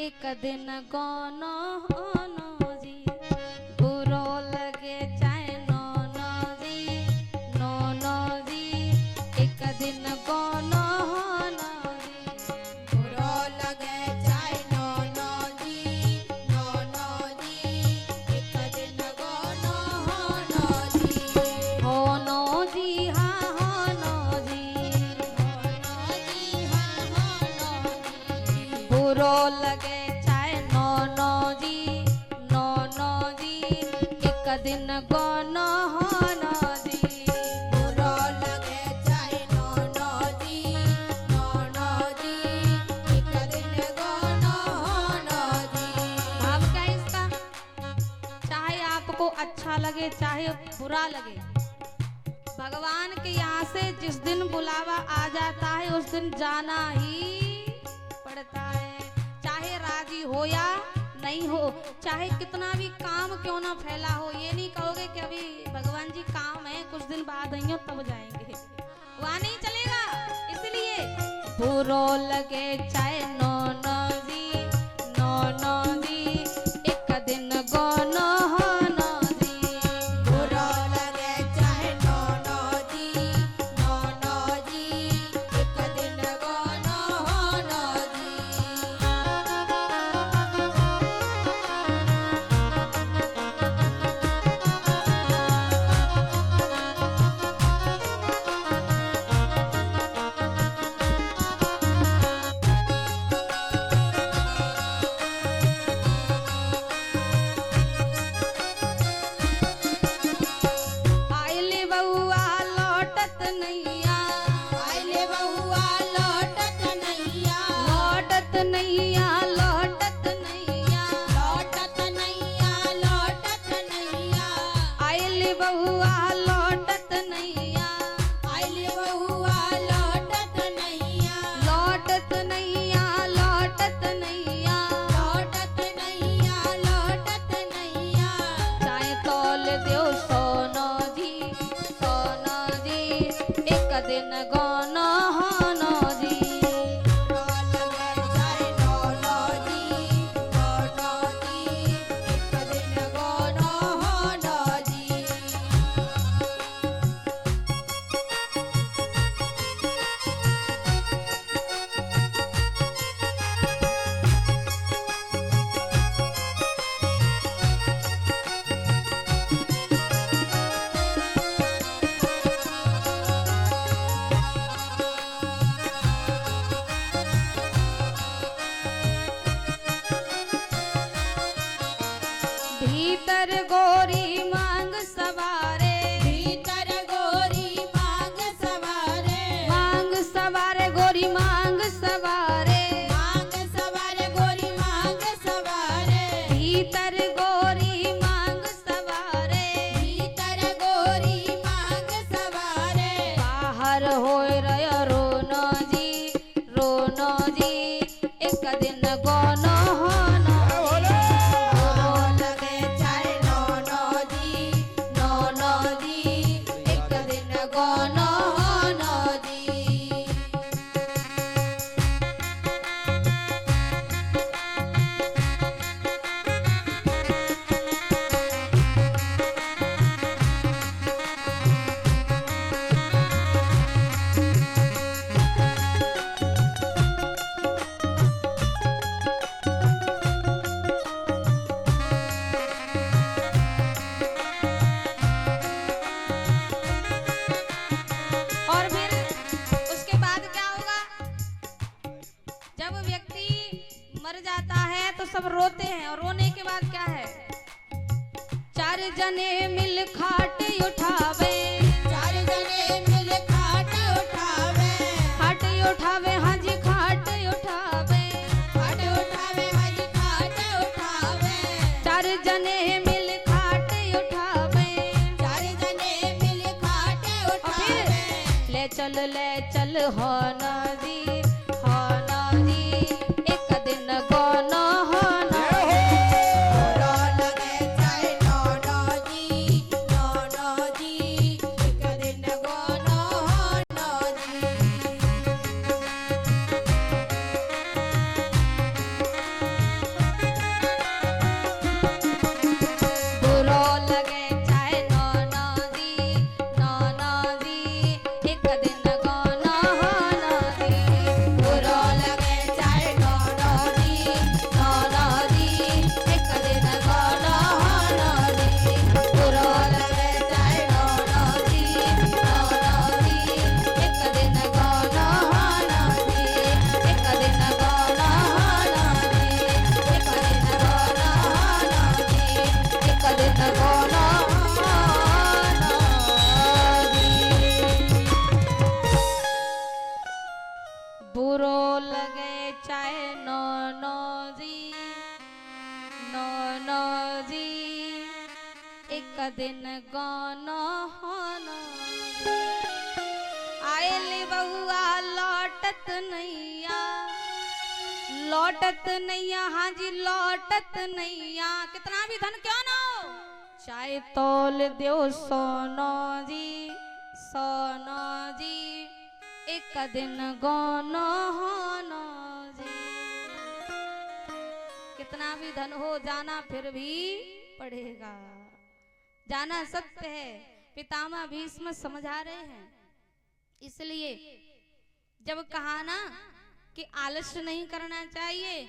एक दिन गाना नो जी बुरो लगे चाहे नो जी एक दिन गाना नो जी बुरो लगे चाहे नो जी एक दिन गाना हो नो जी हाँ हो नो जी बुरो लगे चाहे नो जी एक दिन गाना नो जी बुरो लगे चाहे नो जी एक दिन गाना भाव क्या है इसका? चाहे आपको अच्छा लगे चाहे बुरा लगे, भगवान के यहाँ से जिस दिन बुलावा आ जाता है उस दिन जाना ही पड़ता है, चाहे राजी हो या नहीं हो, चाहे कितना भी काम क्यों ना फैला हो। ये नहीं कहोगे कि अभी भगवान जी काम है कुछ दिन बाद आएंगे तब जाएंगे, वहाँ नहीं चलेगा। इसलिए बुरो लगे चाहे नो जी एक दिन गाना नो जी बुरो लगे चाहे नो जी एक दिन गाना आइले बउआ लौटत नैया आइले बहुआ लौटत नैया लौटत नैया लौटत नैया आइले बउआ लौटत नैया आइले बहुआ लौटत नैया लौटत नैया लौटत नैया चाहे तौल दो सोनो जी एक दिन गाना नो जी भीतर गोरी मांग सवारे भीतर गोरी मांग सवारे मांग सवारे गोरी मांग सवारे गोरी मांग सवारे भीतर गोरी मांग सवारे भीतर गोरी मांग सवारे बाहर होय रयो रोनो जी एक दिन गाना नो बुरो लगे चाहे नो जी एक दिन गाना नो जी और फिर उसके बाद क्या होगा? जब व्यक्ति मर जाता है तो सब रोते हैं, और रोने के बाद क्या है? चार जने मिल खाट उठावे चार जने मिल खाट उठावे हाँ जी खाट उठावे हज खाट उठावे चार जने मिल खाट उठावे चार जने मिल खाट और फिर उठावे ले चल हो ना जी एक दिन गाना नो बुरो लगे चाहे नो जी एक दिन गाना जी बुरो लगे चाहे नो नो जी, नो नो जी, एक दिन गानो होनो जी। आयली बहुआ लौटत नैया, लौटत नैया, हाँ जी लौटत नैया, कितना भी धन क्यों ना हो, चाहे तोल दो सोनो जी, सोनो जी, एक दिन गानो होनो जी। कितना भी धन हो जाना फिर भी पड़ेगा, जाना सत्य है। पितामह भीष्म समझा रहे हैं, इसलिए जब कहा ना कि आलस्य नहीं करना चाहिए।